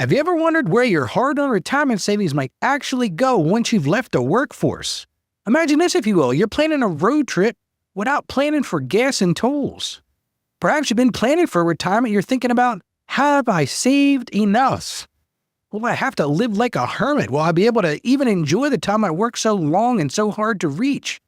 Have you ever wondered where your hard-earned retirement savings might actually go once you've left the workforce? Imagine this, if you will. You're planning a road trip without planning for gas and tolls. Perhaps you've been planning for retirement. You're thinking about, have I saved enough? Will I have to live like a hermit? Will I be able to even enjoy the time I work so long and so hard to reach?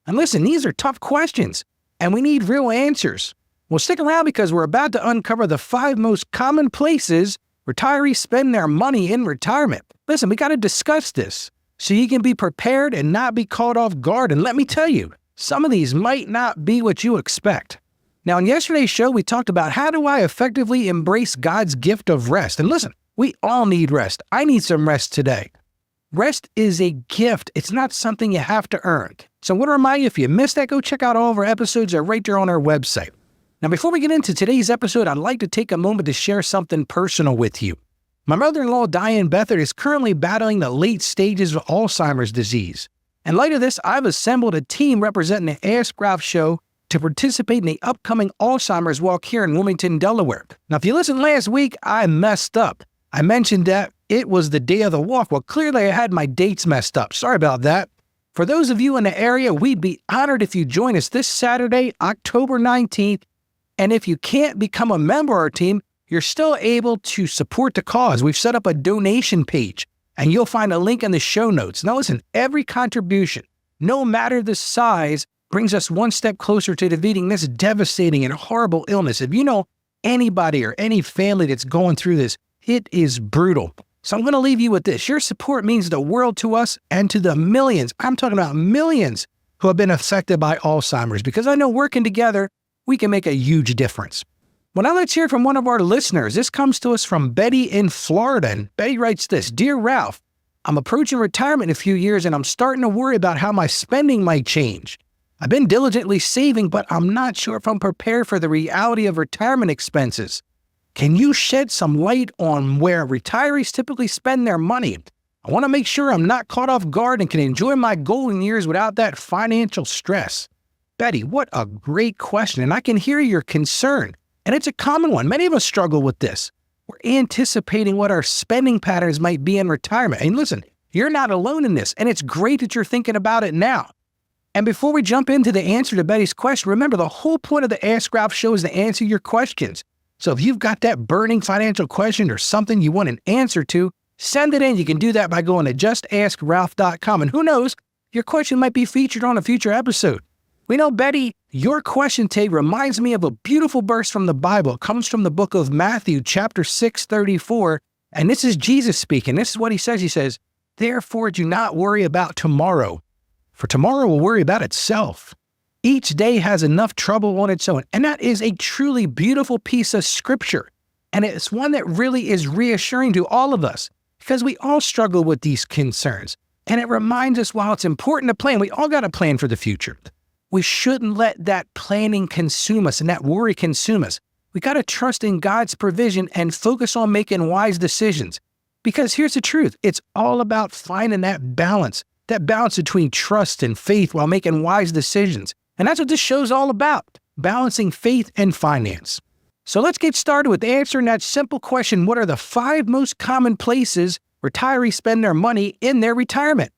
And listen, these are tough questions, and we need real answers. Well, stick around because we're about to uncover the 5 most common places retirees spend their money in retirement. Listen, we got to discuss this so you can be prepared and not be caught off guard. And let me tell you, some of these might not be what you expect. Now, in yesterday's show, we talked about how do I effectively embrace God's gift of rest. And listen, we all need rest. I need some rest today. Rest is a gift. It's not something you have to earn. So I want to remind you, if you missed that, go check out all of our episodes. They're right there on our website. Now, before we get into today's episode, I'd like to take a moment to share something personal with you. My mother-in-law, Diane Beathard, is currently battling the late stages of Alzheimer's disease. In light of this, I've assembled a team representing the Ask Ralph show to participate in the upcoming Alzheimer's Walk here in Wilmington, Delaware. Now, if you listened last week, I messed up. I mentioned that it was the day of the walk. Well, clearly I had my dates messed up. Sorry about that. For those of you in the area, we'd be honored if you join us this Saturday, October 19th. And if you can't become a member of our team, you're still able to support the cause. We've set up a donation page, and you'll find a link in the show notes. Now listen, every contribution, no matter the size, brings us one step closer to defeating this devastating and horrible illness. If you know anybody or any family that's going through this, it is brutal. So I'm going to leave you with this. Your support means the world to us and to the millions, I'm talking about millions, who have been affected by Alzheimer's, because I know working together, we can make a huge difference. Well, now let's hear from one of our listeners. This comes to us from Betty in Florida. And Betty writes this: Dear Ralph, I'm approaching retirement in a few years and I'm starting to worry about how my spending might change. I've been diligently saving, but I'm not sure if I'm prepared for the reality of retirement expenses. Can you shed some light on where retirees typically spend their money? I want to make sure I'm not caught off guard and can enjoy my golden years without that financial stress. Betty, what a great question, and I can hear your concern. And it's a common one. Many of us struggle with this. We're anticipating what our spending patterns might be in retirement. And listen, you're not alone in this, and it's great that you're thinking about it now. And before we jump into the answer to Betty's question, remember the whole point of the Ask Ralph show is to answer your questions. So if you've got that burning financial question or something you want an answer to, send it in. You can do that by going to justaskralph.com. And who knows, your question might be featured on a future episode. We know, Betty, your question today reminds me of a beautiful verse from the Bible. It comes from the book of Matthew, chapter 6:34. And this is Jesus speaking. This is what he says. He says, Therefore do not worry about tomorrow, for tomorrow will worry about itself. Each day has enough trouble on its own. And that is a truly beautiful piece of scripture. And it's one that really is reassuring to all of us, because we all struggle with these concerns. And it reminds us, while it's important to plan, we all got to plan for the future. We shouldn't let that planning consume us and that worry consume us. We got to trust in God's provision and focus on making wise decisions. Because here's the truth. It's all about finding that balance between trust and faith while making wise decisions. And that's what this show's all about, balancing faith and finance. So let's get started with answering that simple question. What are the 5 most common places retirees spend their money in their retirement?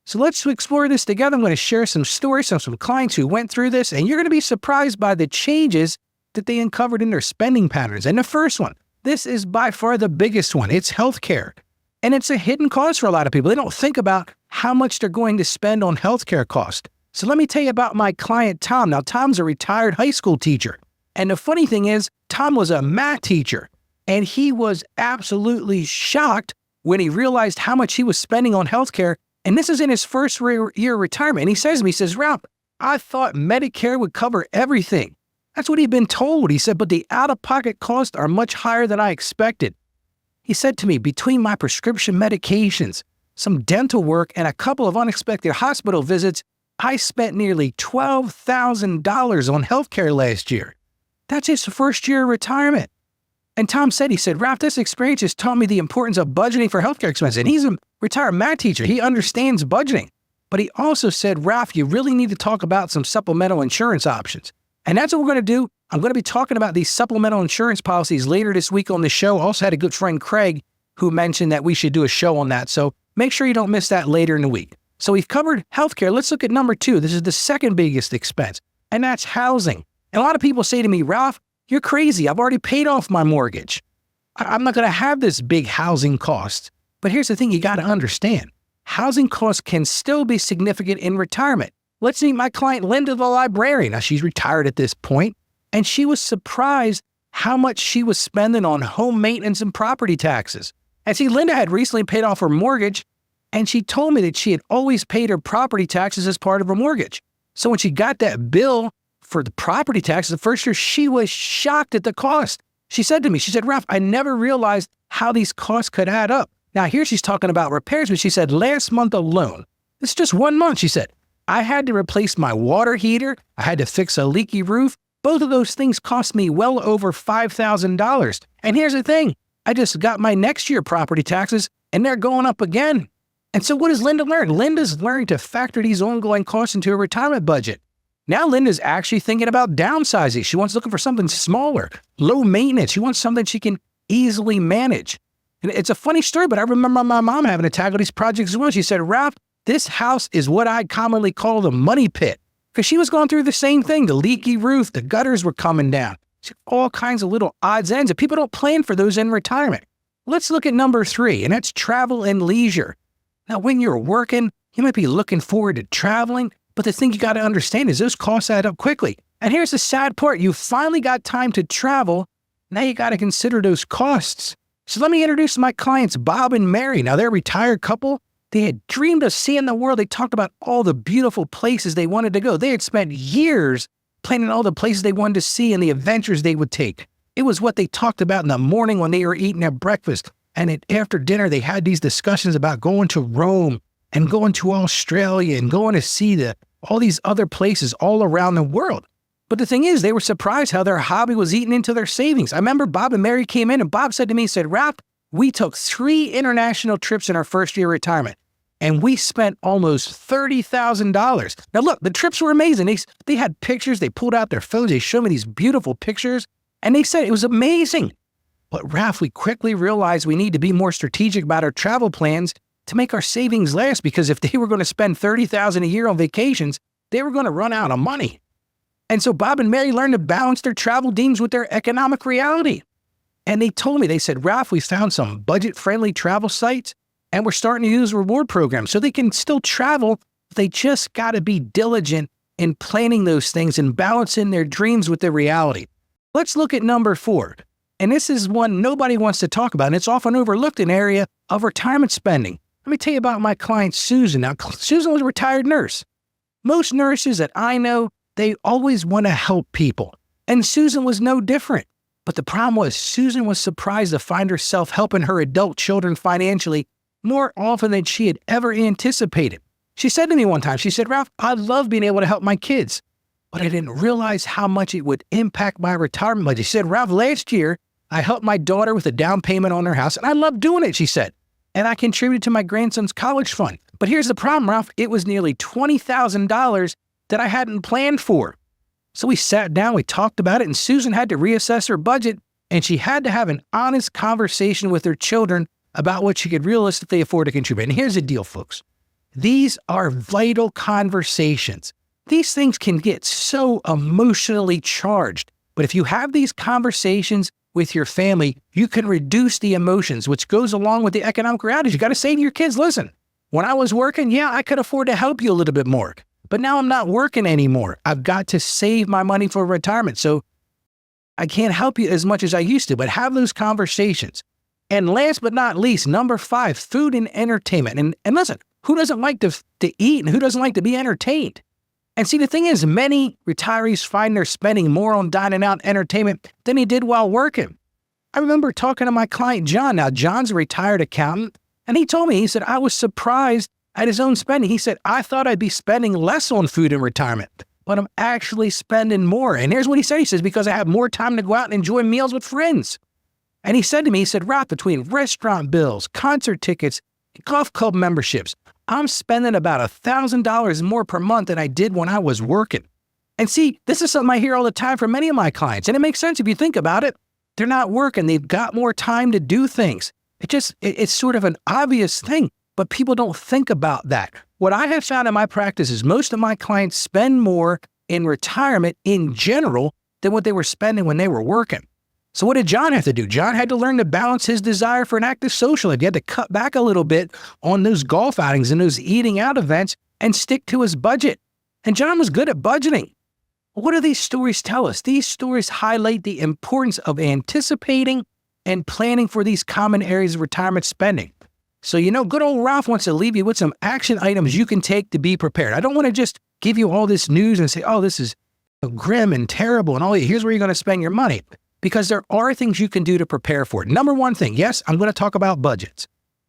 So let's explore this together. I'm going to share some stories from some clients who went through this, and you're going to be surprised by the changes that they uncovered in their spending patterns. And the first one, this is by far the biggest one. It's healthcare. And it's a hidden cost for a lot of people. They don't think about how much they're going to spend on healthcare cost. So let me tell you about my client, Tom. Now, Tom's a retired high school teacher. And the funny thing is, Tom was a math teacher, and he was absolutely shocked when he realized how much he was spending on healthcare. And this is in his first year of retirement. And he says to me, he says, Ralph, I thought Medicare would cover everything. That's what he'd been told. He said, but the out-of-pocket costs are much higher than I expected. He said to me, between my prescription medications, some dental work, and a couple of unexpected hospital visits, I spent nearly $12,000 on healthcare last year. That's his first year of retirement. And Tom said, he said, Ralph, this experience has taught me the importance of budgeting for healthcare expenses. And he's a retired math teacher. He understands budgeting. But he also said, Ralph, you really need to talk about some supplemental insurance options. And that's what we're going to do. I'm going to be talking about these supplemental insurance policies later this week on the show. Also had a good friend, Craig, who mentioned that we should do a show on that. So make sure you don't miss that later in the week. So we've covered healthcare. Let's look at number 2. This is the second biggest expense, and that's housing. And a lot of people say to me, Ralph, you're crazy. I've already paid off my mortgage. I'm not going to have this big housing cost. But here's the thing you got to understand. Housing costs can still be significant in retirement. Let's meet my client, Linda, the librarian. Now, she's retired at this point, and she was surprised how much she was spending on home maintenance and property taxes. And see, Linda had recently paid off her mortgage, and she told me that she had always paid her property taxes as part of her mortgage. So when she got that bill for the property taxes the first year, she was shocked at the cost. She said to me, she said, Ralph, I never realized how these costs could add up. Now, here she's talking about repairs, but she said last month alone, it's just 1 month, she said, I had to replace my water heater. I had to fix a leaky roof. Both of those things cost me well over $5,000. And here's the thing. I just got my next year property taxes, and they're going up again. And so what does Linda learn? Linda's learning to factor these ongoing costs into her retirement budget. Now Linda's actually thinking about downsizing. She wants looking for something smaller, low maintenance. She wants something she can easily manage. And it's a funny story, but I remember my mom having to tackle these projects as well. She said, Ralph, this house is what I commonly call the money pit. Because she was going through the same thing. The leaky roof, the gutters were coming down. All kinds of little odds ends, and people don't plan for those in retirement. Let's look at number 3, and that's travel and leisure. Now, when you're working, you might be looking forward to traveling, but the thing you got to understand is those costs add up quickly. And here's the sad part. You finally got time to travel. Now you got to consider those costs. So let me introduce my clients, Bob and Mary. Now, they're a retired couple. They had dreamed of seeing the world. They talked about all the beautiful places they wanted to go. They had spent years planning all the places they wanted to see and the adventures they would take. It was what they talked about in the morning when they were eating their breakfast. And after dinner, they had these discussions about going to Rome and going to Australia and going to see all these other places all around the world. But the thing is, they were surprised how their hobby was eating into their savings. I remember Bob and Mary came in, and Bob said to me, he said, Ralph, we took 3 international trips in our first year of retirement, and we spent almost $30,000. Now look, the trips were amazing. They had pictures. They pulled out their phones. They showed me these beautiful pictures, and they said it was amazing. But Ralph, we quickly realized we need to be more strategic about our travel plans to make our savings last, because if they were going to spend $30,000 a year on vacations, they were going to run out of money. And so Bob and Mary learned to balance their travel dreams with their economic reality. And they told me, they said, Ralph, we found some budget-friendly travel sites, and we're starting to use reward programs so they can still travel. They just got to be diligent in planning those things and balancing their dreams with their reality. Let's look at number 4. And this is one nobody wants to talk about, and it's often overlooked in the area of retirement spending. Let me tell you about my client, Susan. Now, Susan was a retired nurse. Most nurses that I know, they always want to help people. And Susan was no different. But the problem was Susan was surprised to find herself helping her adult children financially more often than she had ever anticipated. She said to me one time, she said, Ralph, I love being able to help my kids, but I didn't realize how much it would impact my retirement budget. She said, Ralph, last year, I helped my daughter with a down payment on her house, and I loved doing it, she said. And I contributed to my grandson's college fund. But here's the problem, Ralph. It was nearly $20,000 that I hadn't planned for. So we sat down, we talked about it, and Susan had to reassess her budget, and she had to have an honest conversation with her children about what she could realistically afford to contribute. And here's the deal, folks. These are vital conversations. These things can get so emotionally charged. But if you have these conversations with your family, you can reduce the emotions, which goes along with the economic reality. You got to say to your kids, listen, when I was working, yeah, I could afford to help you a little bit more. But now I'm not working anymore. I've got to save my money for retirement. So I can't help you as much as I used to, but have those conversations. And last but not least, number 5, food and entertainment. And listen, who doesn't like to eat and who doesn't like to be entertained? And see, the thing is, many retirees find they're spending more on dining out and entertainment than he did while working. I remember talking to my client, John. Now, John's a retired accountant, and he told me, he said, I was surprised at his own spending. He said, I thought I'd be spending less on food in retirement, but I'm actually spending more. And here's what he said. He says, because I have more time to go out and enjoy meals with friends. And he said to me, he said, Ralph, between restaurant bills, concert tickets, golf club memberships, I'm spending about $1,000 more per month than I did when I was working. And see, this is something I hear all the time from many of my clients. And it makes sense if you think about it. They're not working. They've got more time to do things. It's sort of an obvious thing, but people don't think about that. What I have found in my practice is most of my clients spend more in retirement in general than what they were spending when they were working. So what did John have to do? John had to learn to balance his desire for an active social life. He had to cut back a little bit on those golf outings and those eating out events and stick to his budget. And John was good at budgeting. What do these stories tell us? These stories highlight the importance of anticipating and planning for these common areas of retirement spending. So, good old Ralph wants to leave you with some action items you can take to be prepared. I don't want to just give you all this news and say, oh, this is grim and terrible and here's where you're going to spend your money. Because there are things you can do to prepare for it. Number one thing, yes, I'm going to talk about budgets.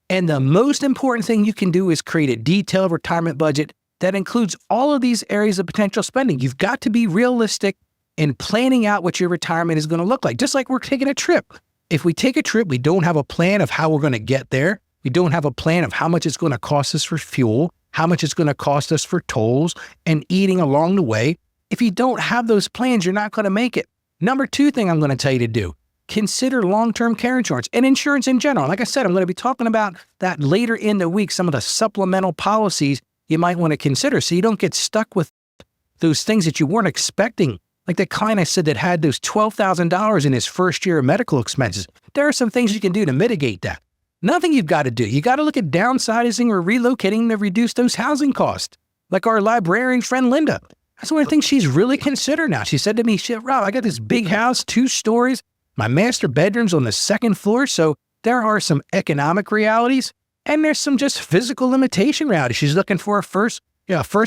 And the most important thing you can do is create a detailed retirement budget that includes all of these areas of potential spending. You've got to be realistic in planning out what your retirement is going to look like. Just like we're taking a trip. If we take a trip, we don't have a plan of how we're going to get there. We don't have a plan of how much it's going to cost us for fuel, how much it's going to cost us for tolls and eating along the way. If you don't have those plans, you're not going to make it. Number two thing I'm going to tell you to do, consider long-term care insurance and insurance in general. Like I said, I'm going to be talking about that later in the week, some of the supplemental policies you might want to consider so you don't get stuck with those things that you weren't expecting. Like that client I said that had those $12,000 in his first year of medical expenses. There are some things you can do to mitigate that. Nothing you've got to do. You got to look at downsizing or relocating to reduce those housing costs. Like our librarian friend Linda. That's one of the things she's really considered now. She said to me, Rob, I got this big house, 2 stories. My master bedroom's on the 2nd floor. So there are some economic realities and there's some just physical limitation realities. She's looking for a first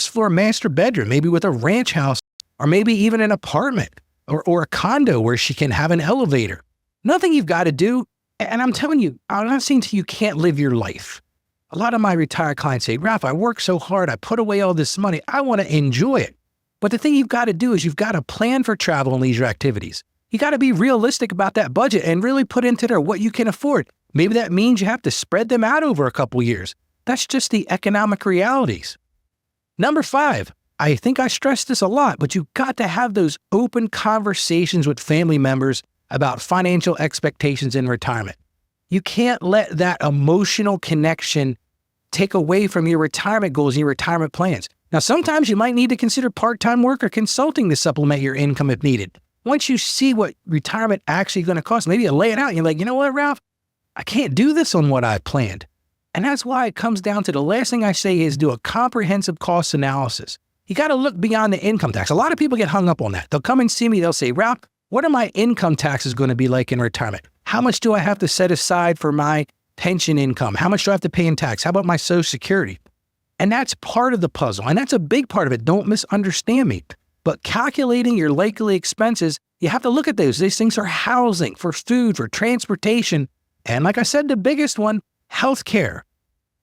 floor master bedroom, maybe with a ranch house or maybe even an apartment or a condo where she can have an elevator. Nothing you've got to do. And I'm telling you, I'm not saying to you can't live your life. A lot of my retired clients say, Ralph, I work so hard. I put away all this money. I want to enjoy it. But the thing you've got to do is you've got to plan for travel and leisure activities. You got to be realistic about that budget and really put into there what you can afford. Maybe that means you have to spread them out over a couple years. That's just the economic realities. Number 5, I think I stress this a lot, but you've got to have those open conversations with family members about financial expectations in retirement. You can't let that emotional connection take away from your retirement goals and your retirement plans. Now, sometimes you might need to consider part-time work or consulting to supplement your income if needed. Once you see what retirement actually going to cost, maybe you lay it out and you're like, you know what, Ralph? I can't do this on what I planned. And that's why it comes down to the last thing I say is do a comprehensive cost analysis. You got to look beyond the income tax. A lot of people get hung up on that. They'll come and see me. They'll say, Ralph, what are my income taxes going to be like in retirement? How much do I have to set aside for my pension income? How much do I have to pay in tax? How about my Social Security? And that's part of the puzzle. And that's a big part of it. Don't misunderstand me. But calculating your likely expenses, you have to look at those. These things are housing, for food, for transportation. And like I said, the biggest one, healthcare.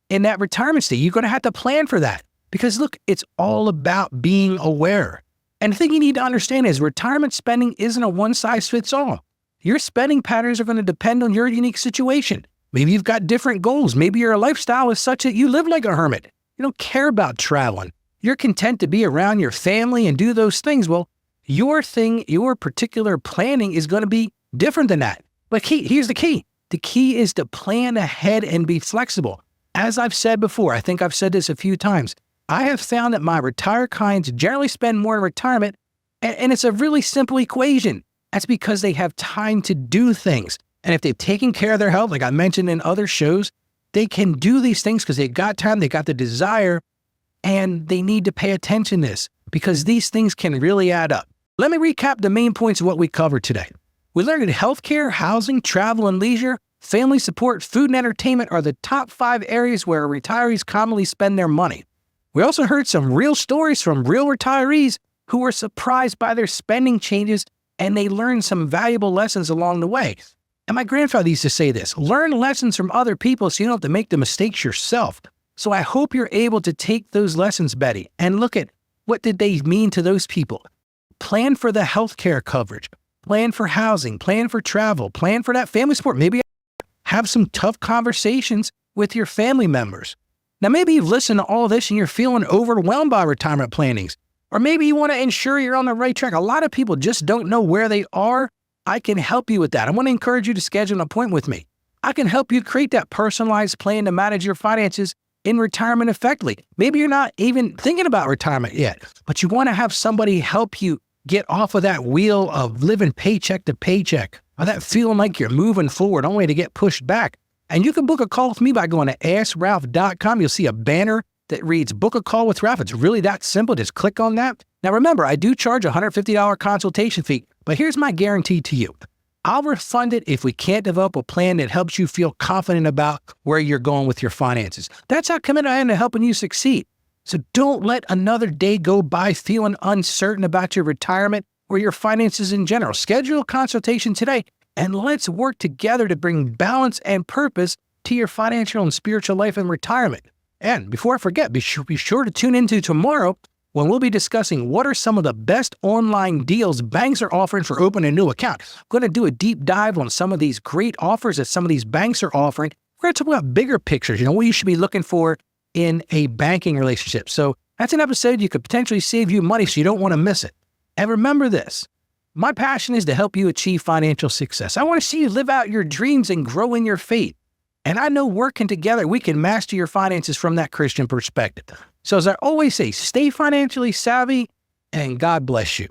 In that retirement state, you're going to have to plan for that. Because look, it's all about being aware. And the thing you need to understand is retirement spending isn't a one-size-fits-all. Your spending patterns are going to depend on your unique situation. Maybe you've got different goals. Maybe your lifestyle is such that you live like a hermit. You don't care about traveling. You're content to be around your family and do those things. Well, your particular planning is going to be different than that. But here's the key. The key is to plan ahead and be flexible. As I've said before, I think I've said this a few times, I have found that my retired clients generally spend more in retirement, and it's a really simple equation. That's because they have time to do things. And if they've taken care of their health, like I mentioned in other shows, they can do these things because they got time, they got the desire, and they need to pay attention to this because these things can really add up. Let me recap the main points of what we covered today. We learned that healthcare, housing, travel and leisure, family support, food and entertainment are the top 5 areas where retirees commonly spend their money. We also heard some real stories from real retirees who were surprised by their spending changes and they learned some valuable lessons along the way. And my grandfather used to say this, learn lessons from other people so you don't have to make the mistakes yourself. So I hope you're able to take those lessons, Betty, and look at what did they mean to those people. Plan for the healthcare coverage, plan for housing, plan for travel, plan for that family support. Maybe have some tough conversations with your family members. Now, maybe you've listened to all this and you're feeling overwhelmed by retirement plannings, or maybe you want to ensure you're on the right track. A lot of people just don't know where they are. I can help you with that. I want to encourage you to schedule an appointment with me. I can help you create that personalized plan to manage your finances in retirement effectively. Maybe you're not even thinking about retirement yet, but you want to have somebody help you get off of that wheel of living paycheck to paycheck, or that feeling like you're moving forward only to get pushed back. And you can book a call with me by going to AskRalph.com. You'll see a banner that reads Book a Call with Ralph. It's really that simple. Just click on that. Now remember, I do charge a $150 consultation fee, but here's my guarantee to you. I'll refund it if we can't develop a plan that helps you feel confident about where you're going with your finances. That's how committed I am to helping you succeed. So don't let another day go by feeling uncertain about your retirement or your finances in general. Schedule a consultation today, and let's work together to bring balance and purpose to your financial and spiritual life in retirement. And before I forget, be sure to tune into tomorrow when we'll be discussing what are some of the best online deals banks are offering for opening a new account. I'm going to do a deep dive on some of these great offers that some of these banks are offering. We're going to talk about bigger pictures, what you should be looking for in a banking relationship. So that's an episode you could potentially save you money, so you don't want to miss it. And remember this, my passion is to help you achieve financial success. I want to see you live out your dreams and grow in your faith. And I know working together, we can master your finances from that Christian perspective. So as I always say, stay financially savvy and God bless you.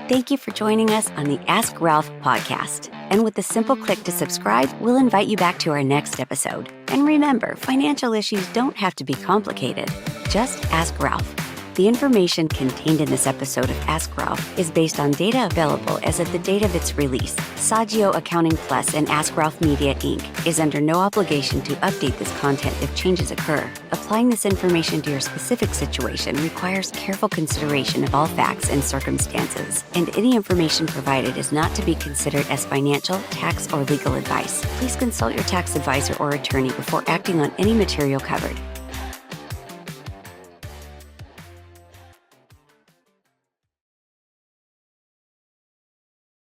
Thank you for joining us on the Ask Ralph podcast. And with a simple click to subscribe, we'll invite you back to our next episode. And remember, financial issues don't have to be complicated. Just ask Ralph. The information contained in this episode of Ask Ralph is based on data available as of the date of its release. Saggio Accounting Plus and Ask Ralph Media, Inc. is under no obligation to update this content if changes occur. Applying this information to your specific situation requires careful consideration of all facts and circumstances, and any information provided is not to be considered as financial, tax, or legal advice. Please consult your tax advisor or attorney before acting on any material covered.